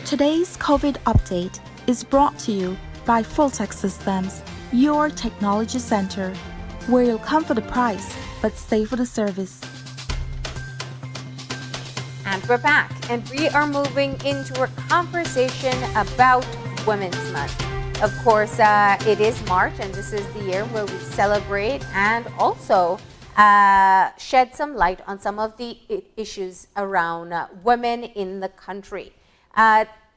Today's COVID update is brought to you by Fulltech Systems, your technology center, where you'll come for the price but stay for the service. And we're back, and we are moving into a conversation about Women's Month. Of course, it is March, and this is the year where we celebrate and also shed some light on some of the issues around women in the country.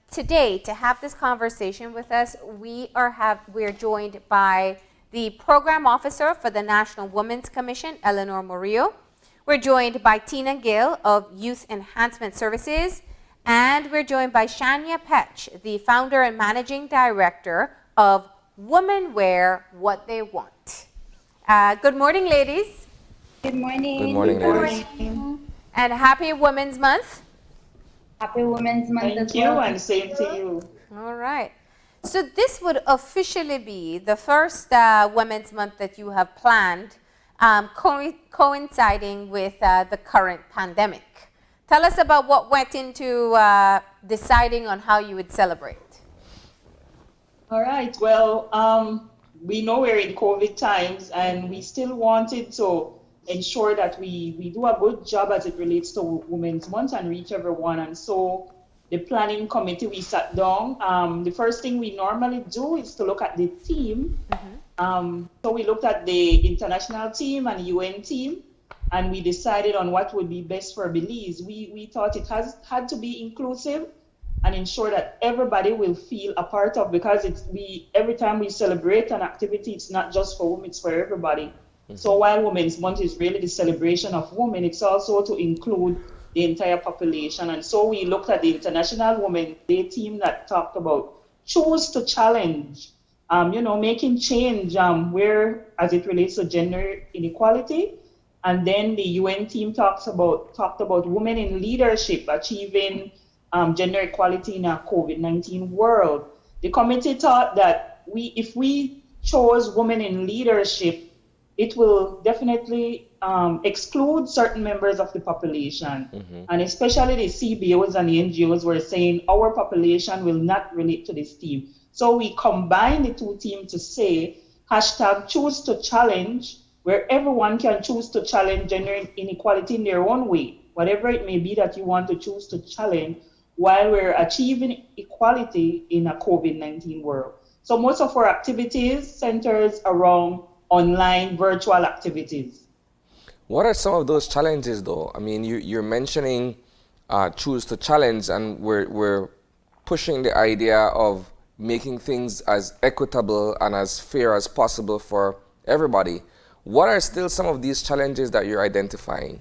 Today, to have this conversation with us, we're joined by the Program Officer for the National Women's Commission, Eleanor Murillo. We're joined by Tina Gill of Youth Enhancement Services, and we're joined by Shania Petch, the founder and managing director of Women Wear What They Want. Good morning, ladies. Good morning. Good morning, ladies. And happy Women's Month. Happy Women's Month. Thank you, and same to you. All right. So this would officially be the first Women's Month that you have planned, coinciding with the current pandemic. Tell us about what went into deciding on how you would celebrate. All right. Well, we know we're in COVID times, and we still wanted to ensure that we do a good job as it relates to Women's Month and reach everyone. And so the planning committee, we sat down. The first thing we normally do is to look at the theme. So we looked at the international team and UN team, and we decided on what would be best for Belize. We thought it had to be inclusive and ensure that everybody will feel a part of, because every time we celebrate an activity, it's not just for women, it's for everybody. So while Women's Month is really the celebration of women, it's also to include the entire population. And so we looked at the International Women's Day team that talked about choose to challenge, making change where as it relates to gender inequality. And then the UN team talked about women in leadership, achieving gender equality in a COVID-19 world. The committee thought that if we chose women in leadership, it will definitely exclude certain members of the population. And especially the CBOs and the NGOs were saying our population will not relate to this team. So we combined the two teams to say #choose to challenge, where everyone can choose to challenge gender inequality in their own way, whatever it may be that you want to choose to challenge, while we're achieving equality in a COVID-19 world. So most of our activities centers around online virtual activities. What are some of those challenges, though? I mean, you're mentioning choose to challenge, and we're pushing the idea of making things as equitable and as fair as possible for everybody. What are still some of these challenges that you're identifying?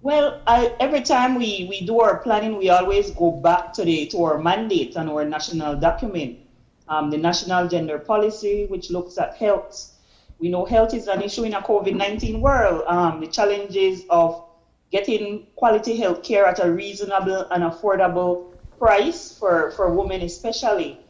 Well, every time we do our planning, we always go back to our mandate and our national document. The National Gender Policy, which looks at health. We know health is an issue in a COVID-19 world. The challenges of getting quality health care at a reasonable and affordable price for women especially.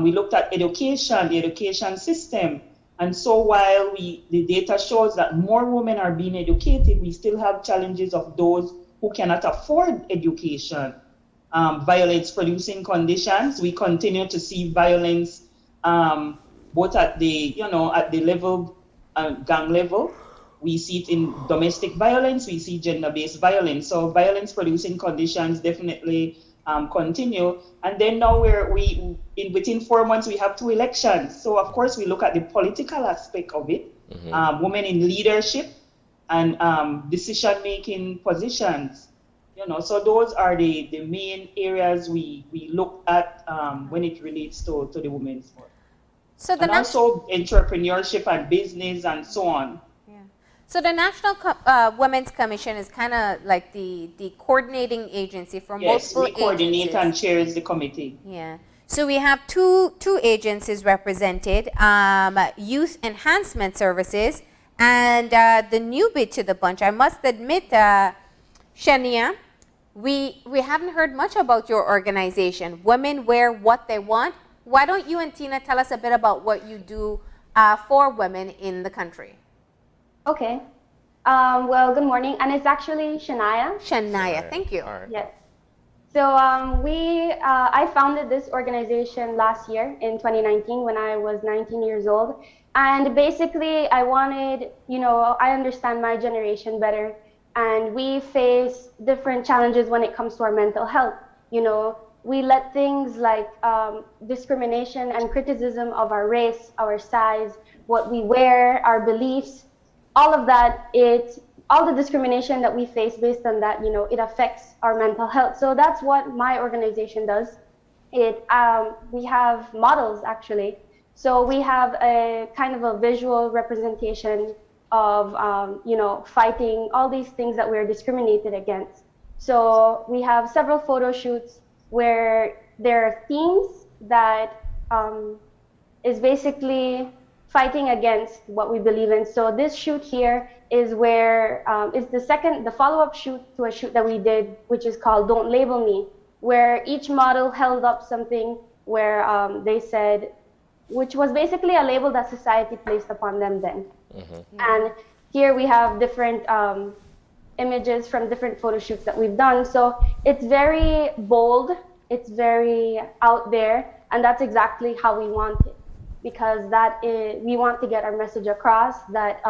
We looked at education, the education system. And so while the data shows that more women are being educated, we still have challenges of those who cannot afford education. Violence producing conditions. We continue to see violence both at the level, gang level. We see it in domestic violence. We see gender-based violence. So violence producing conditions definitely continue. And then now within 4 months we have 2 elections. So of course we look at the political aspect of it. Women in leadership and decision-making positions. So those are the main areas we look at when it relates to the women's work. So and also entrepreneurship and business and so on. Yeah. So the National Women's Commission is kind of like the coordinating agency for multiple agencies. Yes, we coordinate and chairs the committee. Yeah. So we have two agencies represented, Youth Enhancement Services and the newbie to the bunch. I must admit, Shania, we haven't heard much about your organization, Women Wear What They Want. Why don't you and Tina tell us a bit about what you do for women in the country? Okay. Well, good morning. And it's actually Shania. Shania, thank you. All right. Yes. I founded this organization last year in 2019 when I was 19 years old. And basically I wanted, I understand my generation better, and we face different challenges when it comes to our mental health. We let things like discrimination and criticism of our race, our size, what we wear, our beliefs, all of that, all the discrimination that we face based on that, it affects our mental health. So that's what my organization does. We have models actually. So we have a kind of a visual representation of, fighting all these things that we're discriminated against. So we have several photo shoots where there are themes that is basically fighting against what we believe in. So this shoot here is where it's the follow-up shoot to a shoot that we did, which is called Don't Label Me, where each model held up something where they said, which was basically a label that society placed upon them then. Mm-hmm. And here we have different images from different photo shoots that we've done. So it's very bold, it's very out there, and that's exactly how we want it, because we want to get our message across that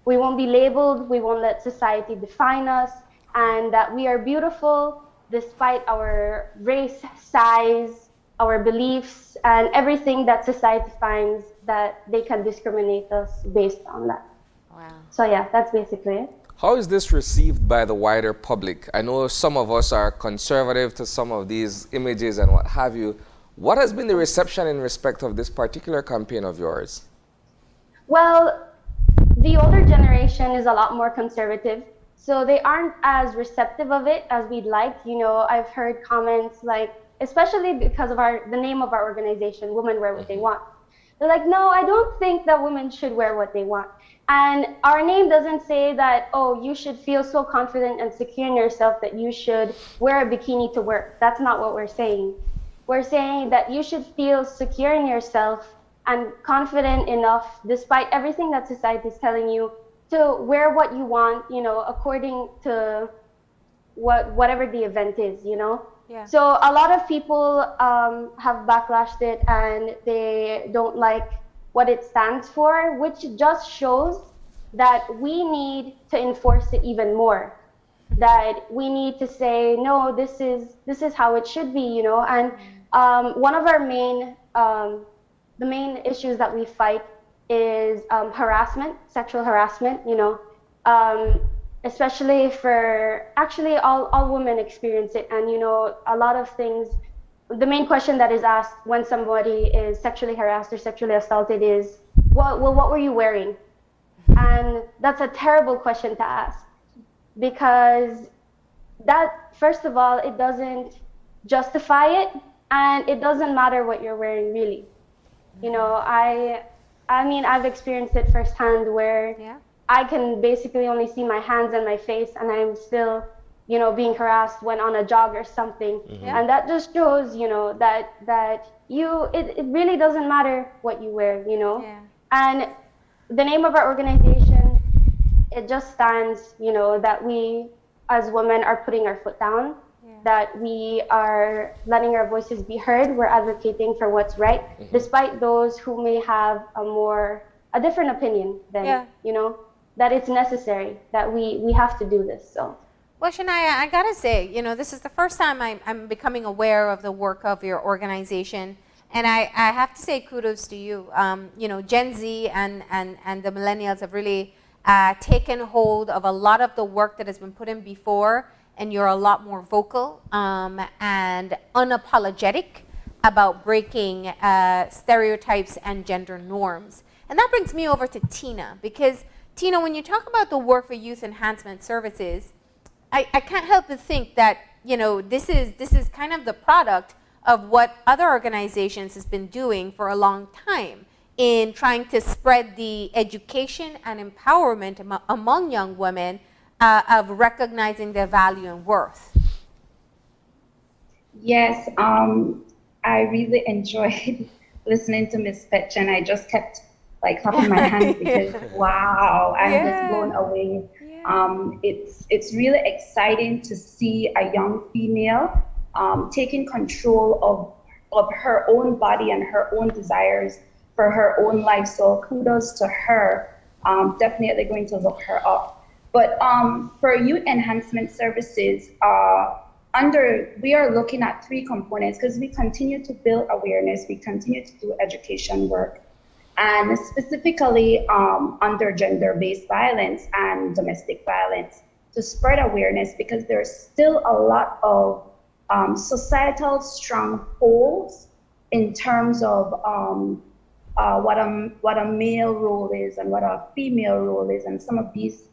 we won't be labeled, we won't let society define us, and that we are beautiful despite our race, size, our beliefs, and everything that society finds that they can discriminate us based on that. Wow. So yeah, that's basically it. How is this received by the wider public? I know some of us are conservative to some of these images and what have you. What has been the reception in respect of this particular campaign of yours? Well, the older generation is a lot more conservative, so they aren't as receptive of it as we'd like. I've heard comments like, especially because of the name of our organization, Women Wear What They Want. They're like, no, I don't think that women should wear what they want. And our name doesn't say that, oh, you should feel so confident and secure in yourself that you should wear a bikini to work. That's not what we're saying. We're saying that you should feel secure in yourself and confident enough, despite everything that society is telling you, to wear what you want, according to whatever the event is, Yeah. So a lot of people have backlashed it, and they don't like what it stands for, which just shows that we need to enforce it even more. That we need to say, no, this is how it should be, And one of our the main issues that we fight is harassment, sexual harassment, especially for, actually all women experience it. And, a lot of things, the main question that is asked when somebody is sexually harassed or sexually assaulted is, what were you wearing? And that's a terrible question to ask, because that, first of all, it doesn't justify it, and it doesn't matter what you're wearing, really. I mean, I've experienced it firsthand where I can basically only see my hands and my face, and I'm still, being harassed when on a jog or something. Mm-hmm. And that just shows, that it really doesn't matter what you wear, Yeah. And the name of our organization, it just stands, that we as women are putting our foot down, that we are letting our voices be heard. We're advocating for what's right, despite those who may have a different opinion than, that it's necessary, that we have to do this. So. Well, Shania, I gotta say, this is the first time I'm becoming aware of the work of your organization, and I have to say kudos to you. Gen Z and the millennials have really taken hold of a lot of the work that has been put in before, and you're a lot more vocal and unapologetic about breaking stereotypes and gender norms. And that brings me over to Tina, because Tina, when you talk about the work for youth enhancement services, I can't help but think that this is kind of the product of what other organizations has been doing for a long time in trying to spread the education and empowerment among young women of recognizing their value and worth. Yes, I really enjoyed listening to Miss Fetch, and I just kept clapping my hands because wow, I'm just blown away. It's really exciting to see a young female taking control of her own body and her own desires for her own life. So kudos to her. Definitely going to look her up. But for youth enhancement services, we are looking at three components because we continue to build awareness, we continue to do education work, and specifically under gender-based violence and domestic violence to spread awareness because there's still a lot of societal strongholds in terms of what a male role is and what a female role is, and some of these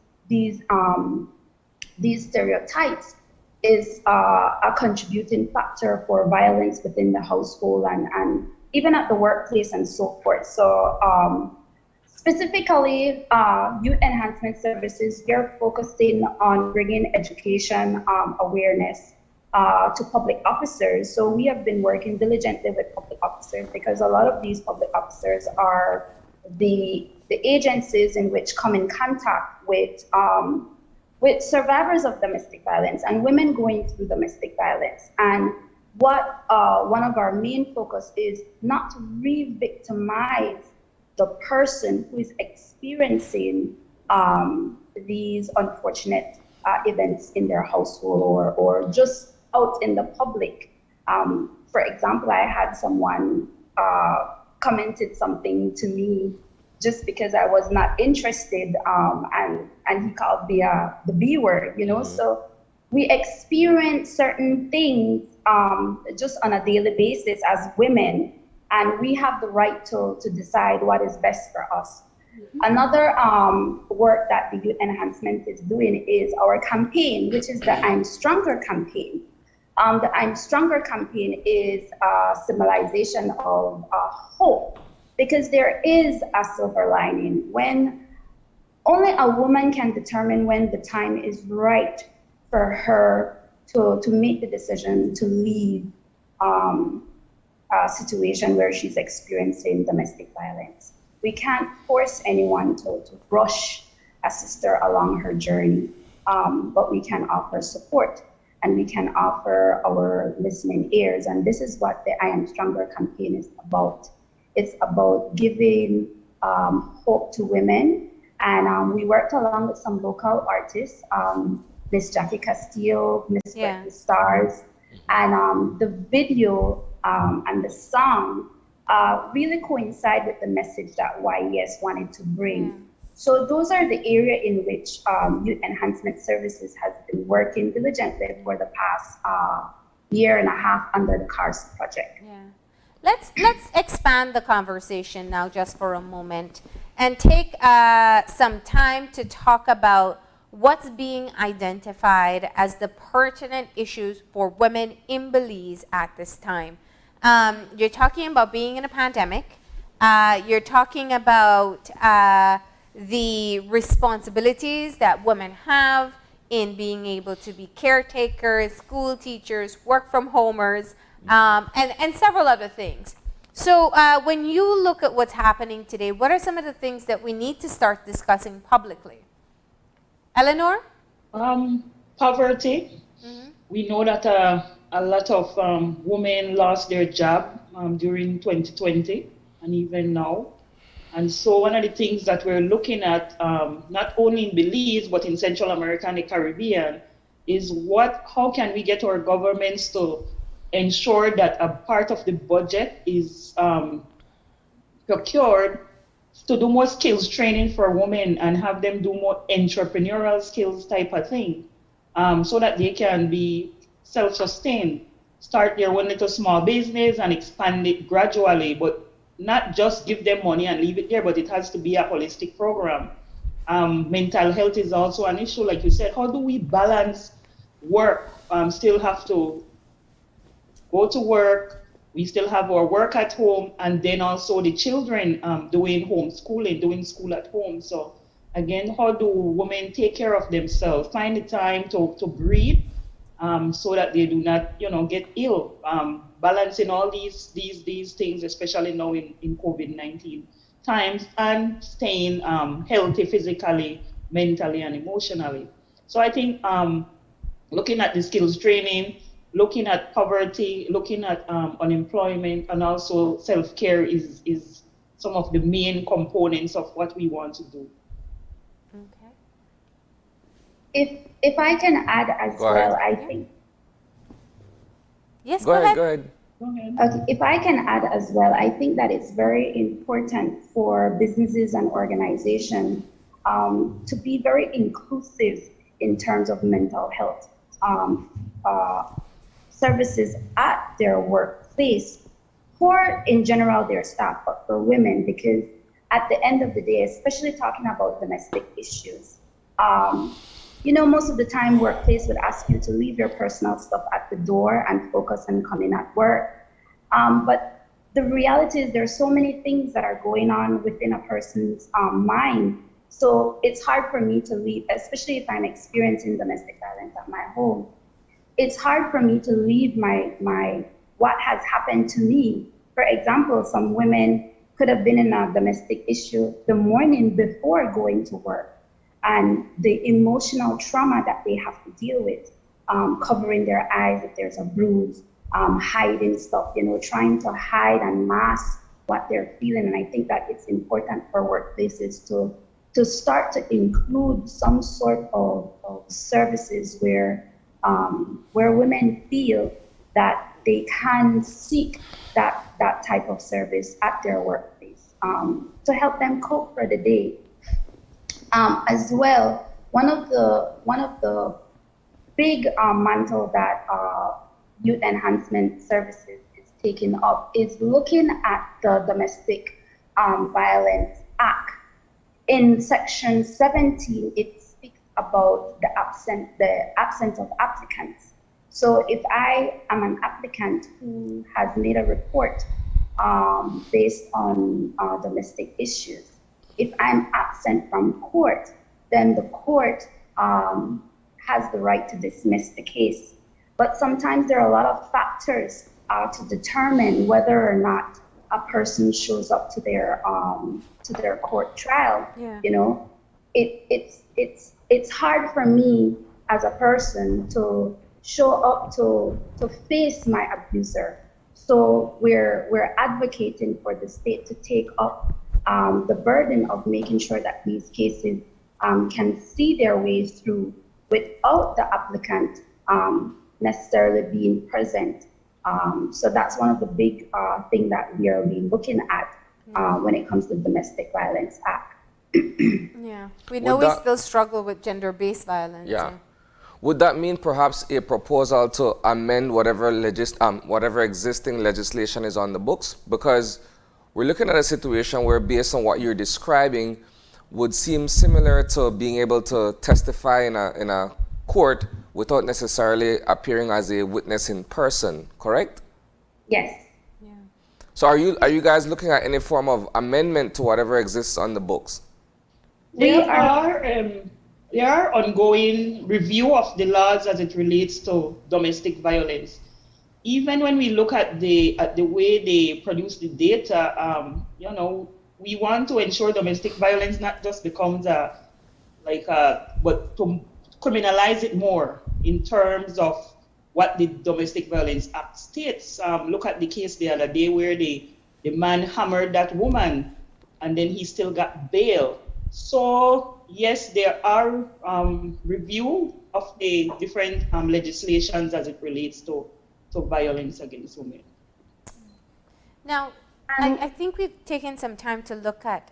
stereotypes is a contributing factor for violence within the household and even at the workplace and so forth. So specifically, youth enhancement services, we are focusing on bringing education awareness to public officers. So we have been working diligently with public officers because a lot of these public officers are the agencies in which come in contact with survivors of domestic violence and women going through domestic violence. And what one of our main focus is not to re-victimize the person who is experiencing these unfortunate events in their household or just out in the public. For example, I had someone commented something to me just because I was not interested, and he called me the B word, you know. So we experience certain things just on a daily basis as women, and we have the right to decide what is best for us. Another work that the Youth Enhancement is doing is our campaign, which is the I'm Stronger campaign. The I'm Stronger campaign is a symbolization of hope, because there is a silver lining. When only a woman can determine when the time is right for her to make the decision to leave a situation where she's experiencing domestic violence. We can't force anyone to rush a sister along her journey, but we can offer support and we can offer our listening ears. And this is what the I Am Stronger campaign is about. It's about giving hope to women. And we worked along with some local artists, Miss Jackie Castillo, Miss the Stars, and the video and the song really coincide with the message that YES wanted to bring. So those are the area in which Youth Enhancement Services has been working diligently for the past year and a half under the CARS project. Yeah. Let's expand the conversation now just for a moment and take some time to talk about what's being identified as the pertinent issues for women in Belize at this time. You're talking about being in a pandemic. You're talking about the responsibilities that women have in being able to be caretakers, school teachers, work from homers, and several other things. So when you look at what's happening today, what are some of the things that we need to start discussing publicly? Eleanor? Poverty. We know that a lot of women lost their job during 2020 and even now. And so one of the things that we're looking at, not only in Belize, but in Central America and the Caribbean, is how can we get our governments to ensure that a part of the budget is procured to do more skills training for women and have them do more entrepreneurial skills type of thing, so that they can be self-sustained, start their own little small business and expand it gradually, but not just give them money and leave it there, but it has to be a holistic program. Mental health is also an issue, like you said. How do we balance work? Still have to go to work, we still have our work at home, and then also the children doing homeschooling, doing school at home. So again, how do women take care of themselves, find the time to breathe, so that they do not, get ill, balancing all these things, especially now in COVID-19 times, and staying healthy physically, mentally, and emotionally. So I think looking at the skills training, looking at poverty, looking at unemployment, and also self-care is some of the main components of what we want to do. Okay. If I can add as Go well, ahead. I think Yes, Go go ahead, ahead. go ahead. Go ahead. okay, if I can add as well, I think that it's very important for businesses and organizations to be very inclusive in terms of mental health um, uh, services at their workplace for, in general, their staff, but for women, because at the end of the day, especially talking about domestic issues, um, most of the time, workplace would ask you to leave your personal stuff at the door and focus on coming at work. But the reality is there's so many things that are going on within a person's mind. So it's hard for me to leave, especially if I'm experiencing domestic violence at my home. It's hard for me to leave my what has happened to me. For example, some women could have been in a domestic issue the morning before going to work, and the emotional trauma that they have to deal with, covering their eyes if there's a bruise, hiding stuff, trying to hide and mask what they're feeling. And I think that it's important for workplaces to start to include some sort of services where women feel that they can seek that type of service at their workplace to help them cope for the day. As well, one of the big mantle that youth enhancement services is taking up is looking at the Domestic Violence Act. In section 17, it speaks about the absence of applicants. So if I am an applicant who has made a report based on domestic issues, if I'm absent from court, then the court has the right to dismiss the case. But sometimes there are a lot of factors to determine whether or not a person shows up to their court trial. Yeah. It's hard for me as a person to show up to face my abuser. So we're advocating for the state to take up the burden of making sure that these cases can see their way through without the applicant necessarily being present. So that's one of the big things that we are looking at when it comes to the Domestic Violence Act. Yeah, we know we still struggle with gender-based violence. Yeah. Would that mean perhaps a proposal to amend whatever existing legislation is on the books? Because we're looking at a situation where, based on what you're describing, would seem similar to being able to testify in a court without necessarily appearing as a witness in person, correct? Yes. Yeah. So are you guys looking at any form of amendment to whatever exists on the books? There are ongoing review of the laws as it relates to domestic violence. Even when we look at the way they produce the data, we want to ensure domestic violence not just becomes but to criminalize it more in terms of what the Domestic Violence Act states. Look at the case the other day where the man hammered that woman and then he still got bail. So yes, there are review of the different legislations as it relates to violence against women. Now, I think we've taken some time to look at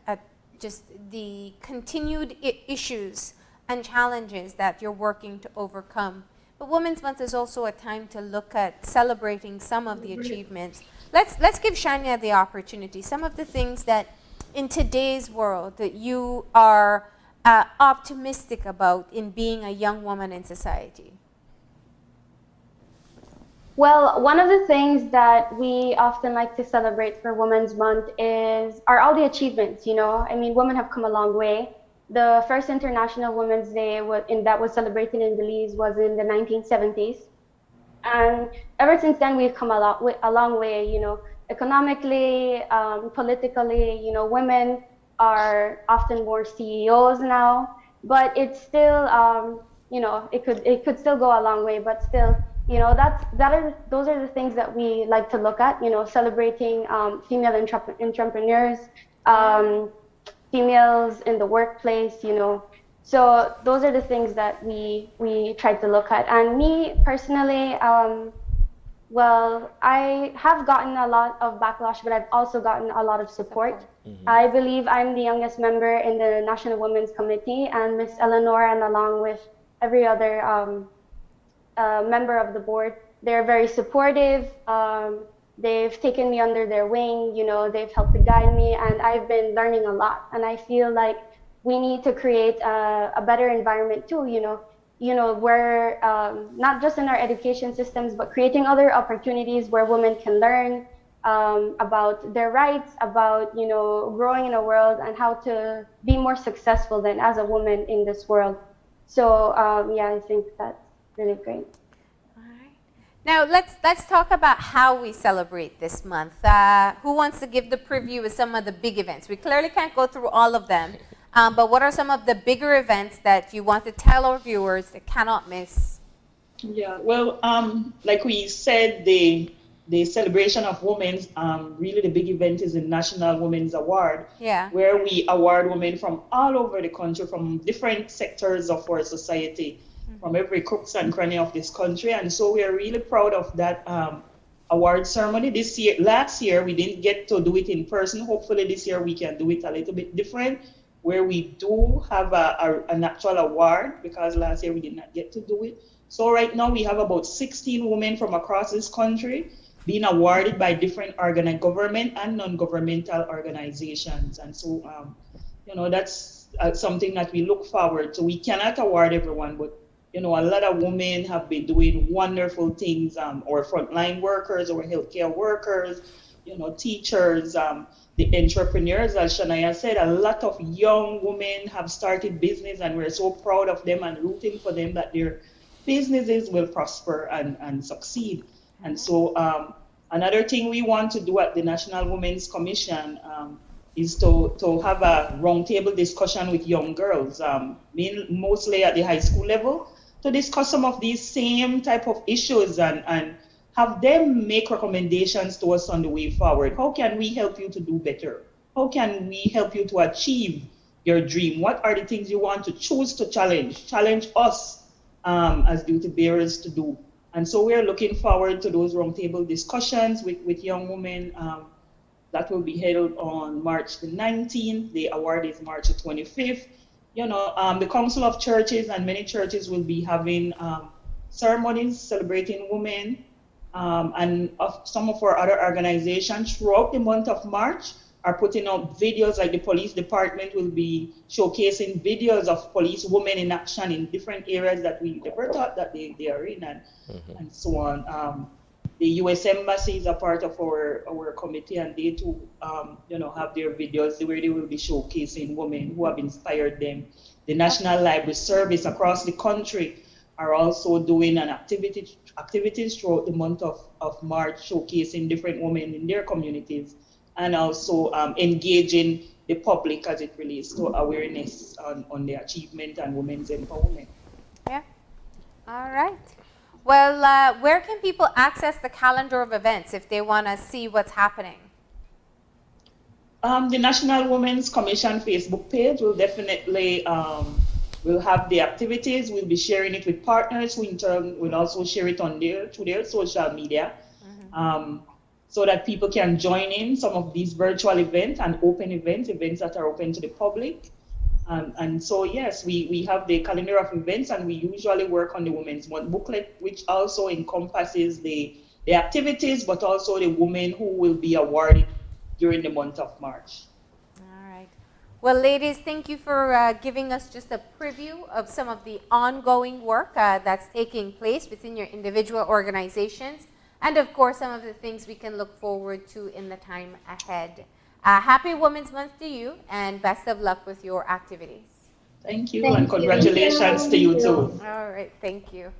just the continued issues and challenges that you're working to overcome. But Women's Month is also a time to look at celebrating some of the achievements. Let's give Shania the opportunity. Some of the things that in today's world that you are optimistic about in being a young woman in society. Well, one of the things that we often like to celebrate for Women's Month are all the achievements, I mean, women have come a long way. The first International Women's Day that was celebrated in Belize was in the 1970s. And ever since then, we've come a long way, economically, politically, women are often more CEOs now, but it's still, it could still go a long way, but still, those are the things that we like to look at, celebrating female entrepreneurs, um, females in the workplace. So those are the things that we try to look at. And me personally, well, I have gotten a lot of backlash, but I've also gotten a lot of support. I believe I'm the youngest member in the National Women's Committee, and Miss Eleanor, and along with every other member of the board, they're very supportive. They've taken me under their wing, they've helped to guide me, and I've been learning a lot. And I feel like we need to create a better environment too, where not just in our education systems, but creating other opportunities where women can learn about their rights, about, growing in a world and how to be more successful than as a woman in this world. So yeah, I think that's really great. Now let's talk about how we celebrate this month. Who wants to give the preview of some of the big events? We clearly can't go through all of them, but what are some of the bigger events that you want to tell our viewers they cannot miss? Yeah, well, like we said, the celebration of women's, really the big event is the National Women's Award, where we award women from all over the country, from different sectors of our society, from every crooks and cranny of this country. And so we are really proud of that award ceremony this year. Last year, we didn't get to do it in person. Hopefully this year we can do it a little bit different, where we do have an actual award, because last year we did not get to do it. So right now we have about 16 women from across this country being awarded by different government and non-governmental organizations. And so, that's something that we look forward to. We cannot award everyone, but a lot of women have been doing wonderful things, or frontline workers, or healthcare workers, teachers, the entrepreneurs, as Shania said. A lot of young women have started business, and we're so proud of them and rooting for them that their businesses will prosper and succeed. And so another thing we want to do at the National Women's Commission is to have a roundtable discussion with young girls, mostly at the high school level, to discuss some of these same type of issues and have them make recommendations to us on the way forward. How can we help you to do better? How can we help you to achieve your dream? What are the things you want to choose to challenge us as duty bearers to do? And so we're looking forward to those roundtable discussions with young women. That will be held on March the 19th. The award is March the 25th. The Council of Churches and many churches will be having ceremonies celebrating women, and some of our other organizations throughout the month of March are putting out videos. Like the police department will be showcasing videos of police women in action in different areas that we never thought that they are in, and so on. The U.S. Embassy is a part of our committee, and they too, have their videos where they will be showcasing women who have inspired them. The National Library Service across the country are also doing an activities throughout the month of March, showcasing different women in their communities, and also engaging the public as it relates to awareness on the achievement and women's empowerment. Yeah. All right. Well, where can people access the calendar of events if they want to see what's happening? The National Women's Commission Facebook page will definitely will have the activities. We'll be sharing it with partners who in turn will also share it through their social media, so that people can join in some of these virtual events and open events that are open to the public. And so, yes, we have the calendar of events, and we usually work on the Women's Month booklet, which also encompasses the activities, but also the women who will be awarded during the month of March. All right. Well, ladies, thank you for giving us just a preview of some of the ongoing work that's taking place within your individual organizations, and of course, some of the things we can look forward to in the time ahead. Happy Women's Month to you, and best of luck with your activities. Thank you, and congratulations to you too. All right, thank you.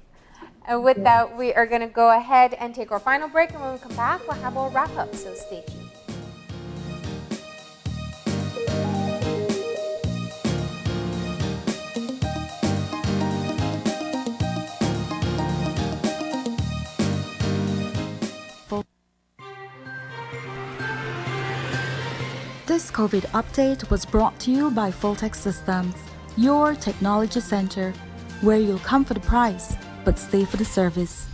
And with that, we are going to go ahead and take our final break, and when we come back, we'll have our wrap-up, so stay tuned. This COVID update was brought to you by Fulltech Systems, your technology center, where you'll come for the price, but stay for the service.